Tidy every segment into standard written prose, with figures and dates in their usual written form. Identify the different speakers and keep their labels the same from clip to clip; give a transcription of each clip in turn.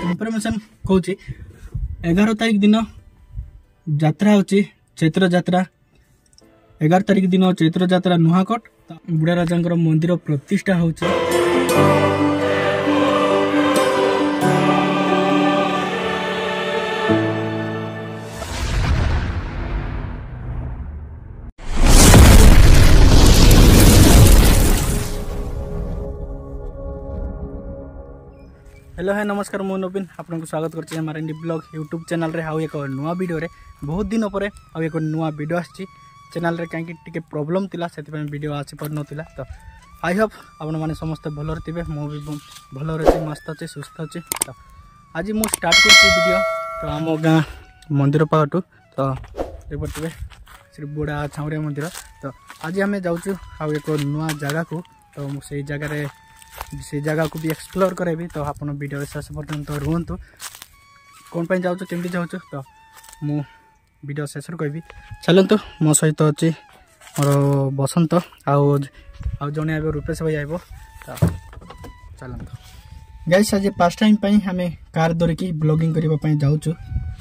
Speaker 1: Information कहूँ 11 तारिख दिन यात्रा होची चैत्र यात्रा 11 तारिख दिन चैत्र यात्रा नुहाकोट बुढ़ा राजा मंदिर प्रतिष्ठा होची। हेलो है नमस्कार मु नवीन आपको स्वागत करछि हमारे ब्लॉग यूट्यूब चैनल रे हाउ एक नुआ वीडियो रे बहुत दिन पर आउ एक नुआ वीडियो आछि चैनल रे कहीं टिके प्रॉब्लम थिला सेति पे वीडियो आछि पर नथिला तो आई होप आपण माने समस्त भलो रहतिबे मु भी भलो रहछि मस्त अछि सुस्थ अछि। तो आज मु स्टार्ट करछि वीडियो तो हम गाँ मंदिर पाटू तो देखबे श्री बुढ़ा छाउरिया मंदिर। तो आज हमें जाउछु आउ एक नुआ जगह को तो मु सेही जगह रे से जगह को भी एक्सप्लोर करेबी तो आप वीडियो शेष पर्यंत रुहतु कौन पर जाऊँ केमती जाऊँ तो मु वीडियो शेष कहबी। चलतु मो सहित अच्छी मोर बसंत आउ जड़े आए रूपेश भाई आइब तो चलतु गाइस आज फर्स्ट टाइम पर आम कार धरिकी ब्लॉगिंग करने जाऊँ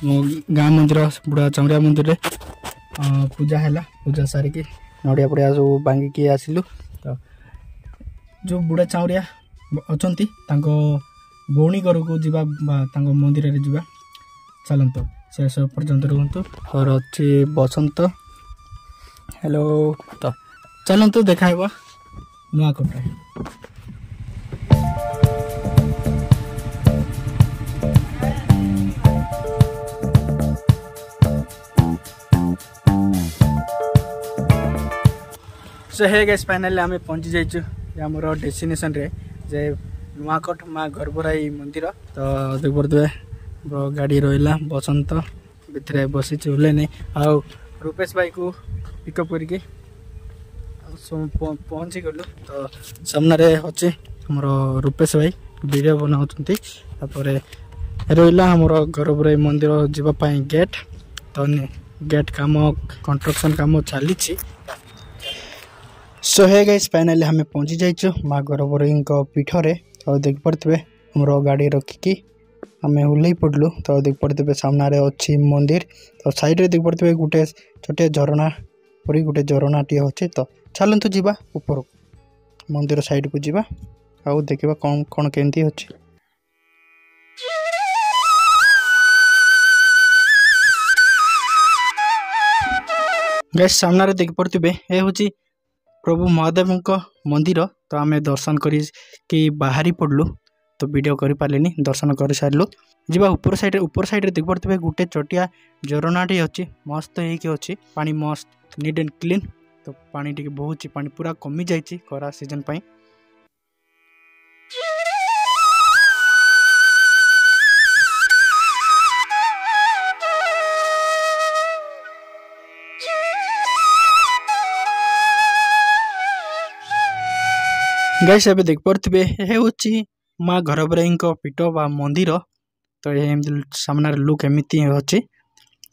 Speaker 1: मो गाँ मंदिर बुढ़ा चौरिया मंदिर रे पूजा है पूजा सारिकी नड़िया पड़िया सब भांगिकी आसिलु। तो जो बुढ़ा चाउरिया अछंती तांको भौणी घर को जीवा मंदिर रे जीवा चलंतो शेष पर्यंत रुहतु और अच्छी बसंत हेलो तो चलंतु देखाइबा नुआ कोटा। सो हे गाइस फाइनली आमे पहुंची जाइछु आमर डेस्टिनेशन रे जे नुआकोट माँ गर्भराई मंदिर। तो देख पारे गाड़ी रहा बसंत भितर बसी ओल्ले नहीं आउ रूपेश भाई को पिकअप करके पहुँची गलु। तो सामने अच्छे आमर रूपेश भाई वीडियो बनाऊँच रहा आमर गर्भराई मंदिर जावाई गेट तो गेट काम कंस्ट्रक्शन काम चली। सो हे गाइस फाइनली हमें पहुंची जाइछु माँ गर्भराई पीठरे। तो देख पारे हमर गाड़ी रखिकी आम ओल्ल पड़लु। तो देख पारे सामने अच्छी मंदिर तो साइड रे देख पारे गोटे छोटे झरणा परी गोटे झरणा टी अच्छे। तो चलतु जीवा ऊपर मंदिर साइड को जीवा आउ देखा कौन कौन केमती अच्छी। गाइस सामने देख पारे ये हूँ प्रभु महादेव मंदिर। तो आम दर्शन कि बाहरी पड़लु तो वीडियो कर पारे दर्शन कर सारू जीवा ऊपर साइड देख पारे गोटे चटिया झरनाटी अच्छी मस्त होची पानी मस्त नीट एंड क्लीन। तो पानी टी बहुत पानी पूरा कमी जाइए खरा सीजन पाई। गाइस एबे देख पारे ये हूँ माँ गर्भराई पीठ बा मंदिर। तो ये सामने लुक एमती अच्छी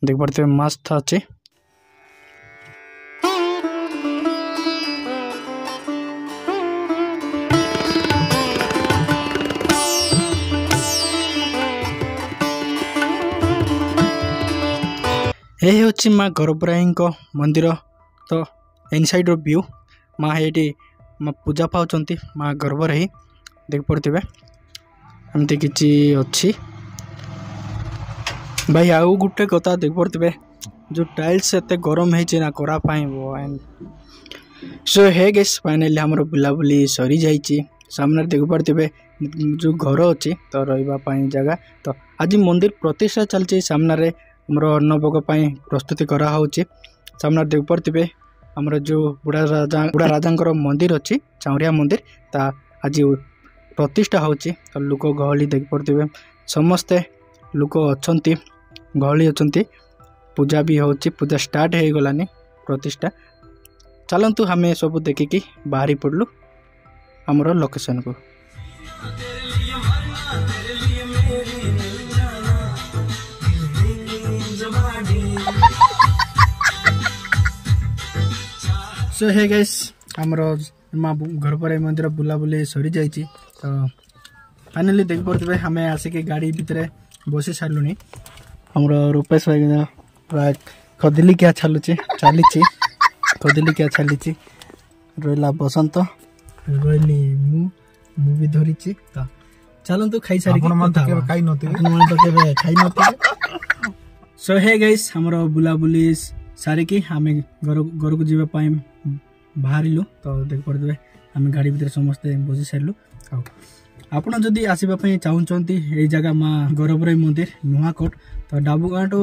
Speaker 1: देख पारे मस्त अच्छे। ये हूँ माँ गर्भराई मंदिर। तो इनसाइड व्यू माँ ये माँ पूजा पाँच माँ गर्भराई देख पारे एमती किसी अच्छी भाई। आउ गोटे कथा देख पारे जो टाइल्स एत गरम है करा पाई। सो हे गाइस फाइनली हमर बुलाबुली सरी जाइए सामने देख पारे जो घर अच्छी तो रही जगह। तो आज मंदिर प्रतिष्ठा चलती सामने हमर अन्नभोग प्रस्तुति कराऊँ सामने देख पारे आमर जो बुढ़ा राजा मंदिर अच्छी चौरिया मंदिर ता आज प्रतिष्ठा होची। तो लोक गहली देख पारे समस्ते लोक अच्छा गहली अच्छा पूजा भी होची पूजा स्टार्ट हो गलानी प्रतिष्ठा। चलतु हमें सब देखिकी बाहरी पड़लु आमर लोकेशन को। सो हे गाइस हमर माँ गर्भराई मंदिर बुलाबुली सरी जाइए। तो फाइनाली देख पारे आम आसिक गाड़ी भितर बसी सारूनी हमर रूपेश भाई पूरा खदिली क्या छालुचे चली खदिली क्या चली रहा बसंत रही भी धरी चलतु खाई सारी सो हे गाइस हमर बुलाबुली सारिकी आम घर को जावाई बाहरलु तो देख पारे आम गाड़ी भितर समस्ते बसी सारू आपड़ जदि आसवाई चाहते ये जगह माँ गौरवराई मंदिर नुआकोट तो डाबुगाँ टू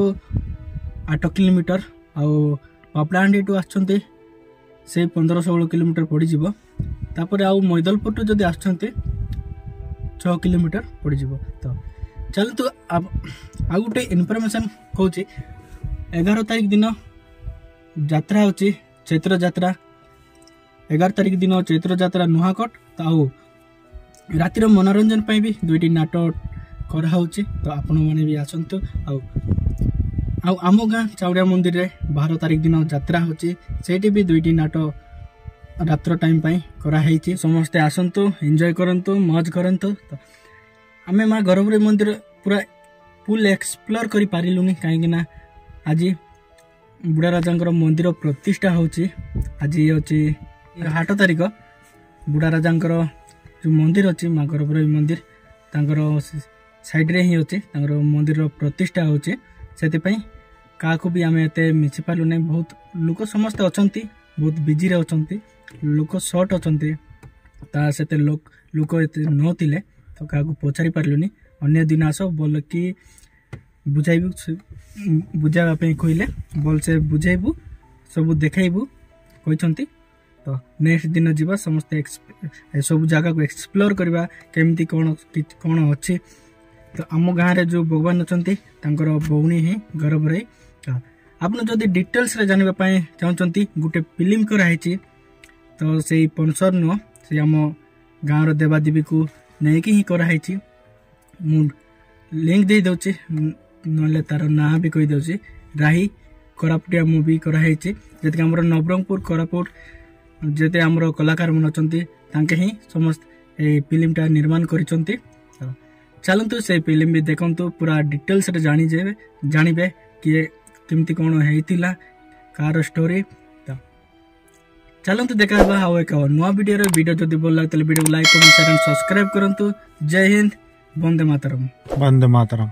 Speaker 1: 8 किलोमीटर आउ पापड़ाहांडी टू आसुँचे से 15-16 किलोमीटर पड़ज तापर आउ मैदलपुर टू जदि आसुँचे 6 किलोमीटर पड़ज तो चलतु आ गोटे इनफर्मेशन कौच 11 तारिख दिन यात्रा हो चैत्र यात्रा 11 तारिख दिन चैत्र यात्रा नुआकोट तो आउ रातिर मनोरंजन पाई भी 2टी नाटक कराऊँच तो आपण मैंने भी आसतु आम गाँ चाउड़िया मंदिर रे 12 तारिख दिन यात्रा होची सेठी भी 2टी नाटक रात्र टाइम पाई कराई समस्ते आसतु एंजॉय करंतु मौज करंतु तो आमे माँ गौरवराई मंदिर पूरा फुल एक्सप्लोर कर पारिलुनी कहीं आज बुढ़ा राजा मंदिर प्रतिष्ठा होची आज होची 8 तारिख बुढ़ा राजा जो मंदिर अच्छी माँ गौरवराई मंदिर तांकर साइड रे ही अच्छे मंदिर प्रतिष्ठा होचे से क्या भी आम एत मिसी पार्लु ना बहुत लोक समस्ते अच्छा बहुत बिजी अच्छा लोक सर्ट अच्छा से लोक एत नथिले तो क्या पचारि पार्लुनी अन्य दिन आस बोल कि बुझाई कहले बोल से बुझेबू सब देखबू कहते तो नेक्स्ट दिन जीवा समस्ते सब जगह को एक्सप्लोर करवा केमती कौन अच्छी तो आम गाँव रे जो भगवान अच्छा भौणी ही गौरवराई आप जदि डिटेल्स रे जानवाई चाहते गोटे फिल्म कराई तो से स्पॉन्सर नुह से आम गाँव देवादेवी को लेकिन ही कराई मु लिंक दे दौचे ना तार ना भी कहीदे राही कोरापुटिया मूवी कराई जी आम नवरंगपुर कोरापुट जेते आमर कलाकार मन अच्छा ही समस्त ये फिल्मटा निर्माण करिसंती चलतु से फिल्म भी देखंतु पूरा डिटेल्स रे जानिबे कि केमती कौन होइतिला कार स्टोरी तो चलतु देखा आउ एक नुआ वीडियो जदि भल लगे वीडियो को like comment share and subscribe करंतु जय हिंद वंदे मातरम।